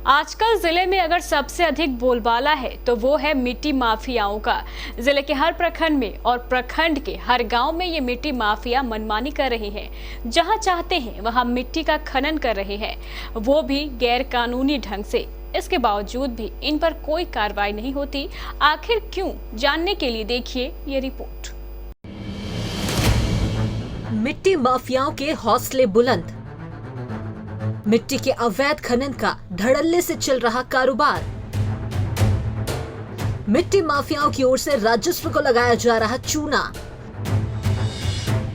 आजकल जिले में अगर सबसे अधिक बोलबाला है तो वो है मिट्टी माफियाओं का। जिले के हर प्रखंड में और प्रखंड के हर गांव में ये मिट्टी माफिया मनमानी कर रहे हैं। जहां चाहते हैं वहां मिट्टी का खनन कर रहे हैं, वो भी गैर कानूनी ढंग से। इसके बावजूद भी इन पर कोई कार्रवाई नहीं होती। आखिर क्यों, जानने के लिए देखिए ये रिपोर्ट। मिट्टी माफियाओं के हौसले बुलंद। मिट्टी के अवैध खनन का धड़ल्ले से चल रहा कारोबार। मिट्टी माफियाओं की ओर से राजस्व को लगाया जा रहा चूना।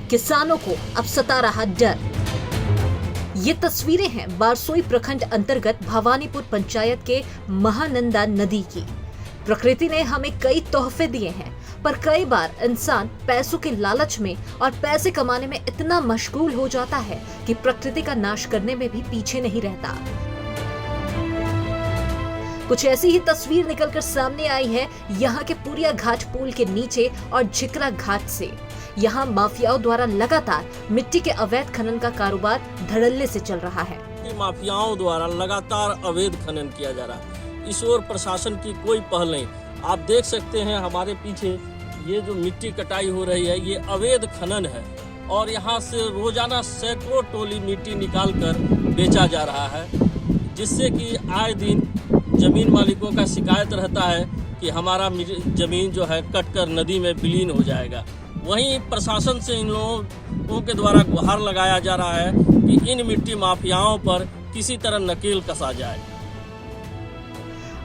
किसानों को अब सता रहा डर। ये तस्वीरें हैं बारसोई प्रखंड अंतर्गत भवानीपुर पंचायत के महानंदा नदी की। प्रकृति ने हमें कई तोहफे दिए हैं, पर कई बार इंसान पैसों के लालच में और पैसे कमाने में इतना मशगूल हो जाता है कि प्रकृति का नाश करने में भी पीछे नहीं रहता। कुछ ऐसी ही तस्वीर निकलकर सामने आई है यहाँ के पुरिया घाट पुल के नीचे और झिकरा घाट से। यहाँ माफियाओं द्वारा लगातार मिट्टी के अवैध खनन का कारोबार धड़ल्ले से चल रहा है। माफियाओं द्वारा लगातार अवैध खनन किया जा रहा है। इस ओर प्रशासन की कोई पहल नहीं। आप देख सकते हैं हमारे पीछे ये जो मिट्टी कटाई हो रही है, ये अवैध खनन है और यहाँ से रोजाना सैकड़ों टोली मिट्टी निकालकर बेचा जा रहा है, जिससे कि आए दिन जमीन मालिकों का शिकायत रहता है कि हमारा जमीन जो है कटकर नदी में विलीन हो जाएगा। वहीं प्रशासन से इन लोगों के द्वारा गुहार लगाया जा रहा है कि इन मिट्टी माफियाओं पर किसी तरह नकेल कसा जाए।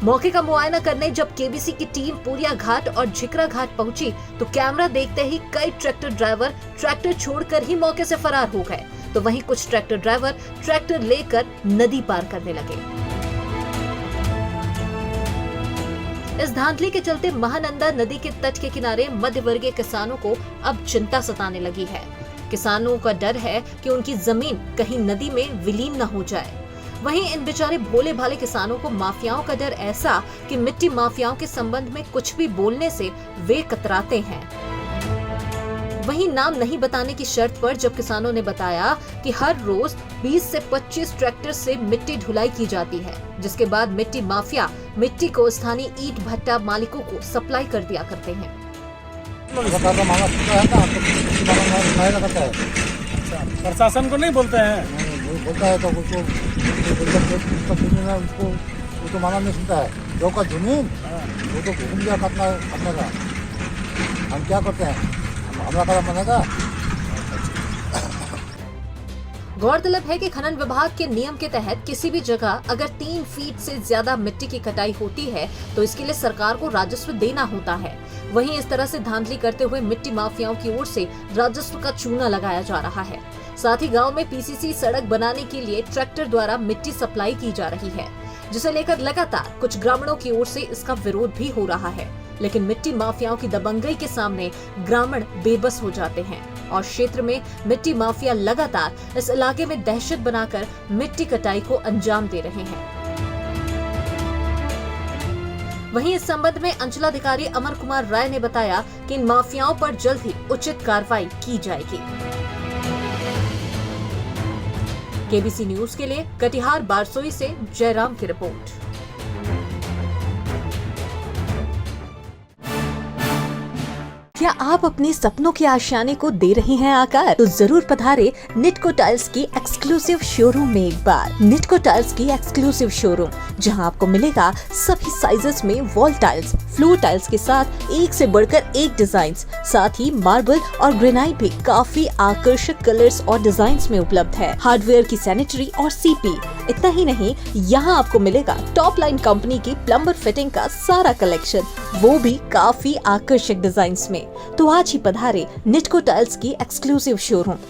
मौके का मुआयना करने जब केबीसी की टीम पुरिया घाट और झिकरा घाट पहुंची तो कैमरा देखते ही कई ट्रैक्टर ड्राइवर ट्रैक्टर छोड़कर ही मौके से फरार हो गए, तो वहीं कुछ ट्रैक्टर ड्राइवर ट्रैक्टर लेकर नदी पार करने लगे। इस धांधली के चलते महानंदा नदी के तट के किनारे मध्य वर्गीय किसानों को अब चिंता सताने लगी है। किसानों का डर है कि उनकी जमीन कहीं नदी में विलीन न हो जाए। वहीं इन बेचारे भोले भाले किसानों को माफियाओं का डर ऐसा कि मिट्टी माफियाओं के संबंध में कुछ भी बोलने से वे कतराते हैं। वहीं नाम नहीं बताने की शर्त पर जब किसानों ने बताया कि हर रोज 20 से 25 ट्रैक्टर से मिट्टी ढुलाई की जाती है, जिसके बाद मिट्टी माफिया मिट्टी को स्थानीय ईंट भट्टा मालिकों को सप्लाई कर दिया करते हैं। प्रशासन को नहीं बोलते हैं, बोलता है तो उसको वो तो माना नहीं सुनता है। जो का जमीन वो तो घूम गया अपने का। हम क्या करते हैं, हमारा का मानेगा। गौरतलब है कि खनन विभाग के नियम के तहत किसी भी जगह अगर 3 फीट से ज्यादा मिट्टी की कटाई होती है तो इसके लिए सरकार को राजस्व देना होता है। वहीं इस तरह से धांधली करते हुए मिट्टी माफियाओं की ओर से राजस्व का चूना लगाया जा रहा है। साथ ही गांव में पीसीसी सड़क बनाने के लिए ट्रैक्टर द्वारा मिट्टी सप्लाई की जा रही है, जिसे लेकर लगातार कुछ ग्रामीणों की ओर से इसका विरोध भी हो रहा है। लेकिन मिट्टी माफियाओं की दबंगई के सामने ग्रामीण बेबस हो जाते हैं और क्षेत्र में मिट्टी माफिया लगातार इस इलाके में दहशत बनाकर मिट्टी कटाई को अंजाम दे रहे हैं। वहीं इस संबंध में अंचलाधिकारी अमर कुमार राय ने बताया कि इन माफियाओं पर जल्द ही उचित कार्रवाई की जाएगी। केबीसी न्यूज के लिए कटिहार बारसोई से जयराम की रिपोर्ट। क्या आप अपने सपनों के आशियाने को दे रहे हैं आकार? तो जरूर पधारे निटको टाइल्स की एक्सक्लूसिव शोरूम में एक बार। निटको टाइल्स की एक्सक्लूसिव शोरूम, जहां आपको मिलेगा सभी साइजेस में वॉल टाइल्स, फ्लोर टाइल्स के साथ एक से बढ़कर एक डिजाइन्स, साथ ही मार्बल और ग्रेनाइट भी काफी आकर्षक कलर्स और डिजाइन्स में उपलब्ध है। हार्डवेयर की सैनिटरी और सीपी। इतना ही नहीं, यहाँ आपको मिलेगा टॉप लाइन कंपनी की प्लम्बर फिटिंग का सारा कलेक्शन, वो भी काफी आकर्षक डिजाइन्स में। तो आज ही पधारे निटको टाइल्स की एक्सक्लूसिव शोरूम,